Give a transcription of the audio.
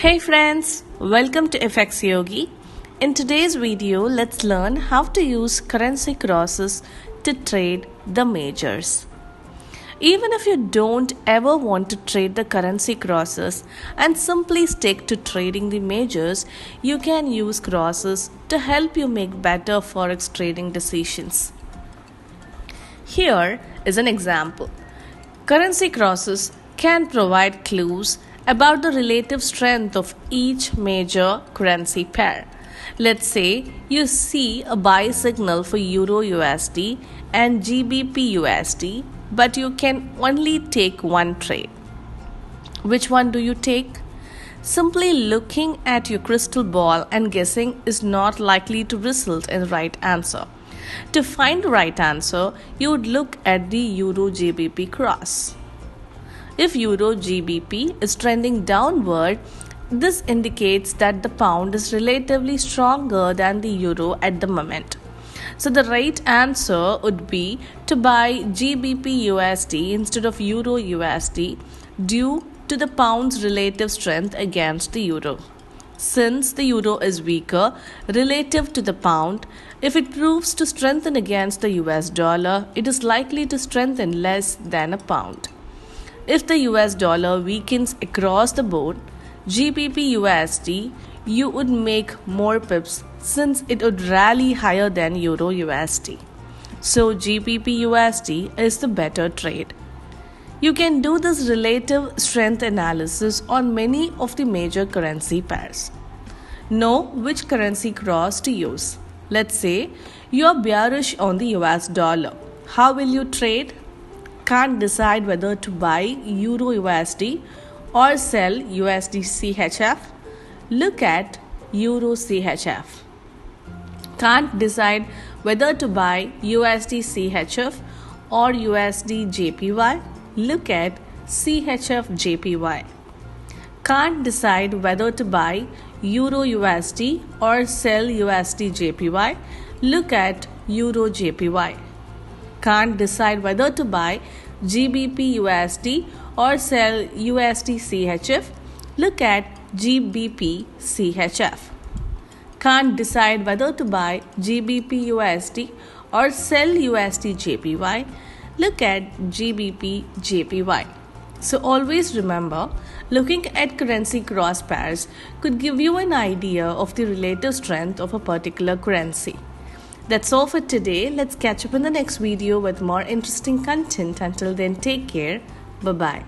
Hey friends, welcome to FxYogi. In today's video, let's learn how to use currency crosses to trade the majors. Even if you don't ever want to trade the currency crosses and simply stick to trading the majors, you can use crosses to help you make better Forex trading decisions. Here is an example. Currency crosses can provide clues about the relative strength of each major currency pair. Let's say you see a buy signal for Euro USD and GBP USD, but you can only take one trade. Which one do you take? Simply looking at your crystal ball and guessing is not likely to result in the right answer. To find the right answer, you would look at the Euro GBP cross. If Euro GBP is trending downward, this indicates that the pound is relatively stronger than the euro at the moment. So the right answer would be to buy GBP USD instead of Euro USD due to the pound's relative strength against the euro. Since the euro is weaker relative to the pound, if it proves to strengthen against the US dollar, it is likely to strengthen less than a pound. If the US dollar weakens across the board, GBP USD, you would make more pips since it would rally higher than Euro USD. So GBP USD is the better trade. You can do this relative strength analysis on many of the major currency pairs. Know which currency cross to use. Let's say you are bearish on the US dollar. How will you trade? Can't decide whether to buy Euro USD or sell USD CHF? Look at Euro CHF. Can't decide whether to buy USD CHF or USD JPY? Look at CHF JPY. Can't decide whether to buy Euro USD or sell USD JPY? Look at Euro JPY. Can't decide whether to buy GBP USD or sell USD CHF? Look at GBP CHF. Can't decide whether to buy GBP USD or sell USD JPY? Look at GBP JPY. So always remember, looking at currency cross pairs could give you an idea of the relative strength of a particular currency. That's all for today. Let's catch up in the next video with more interesting content. Until then, take care. Bye-bye.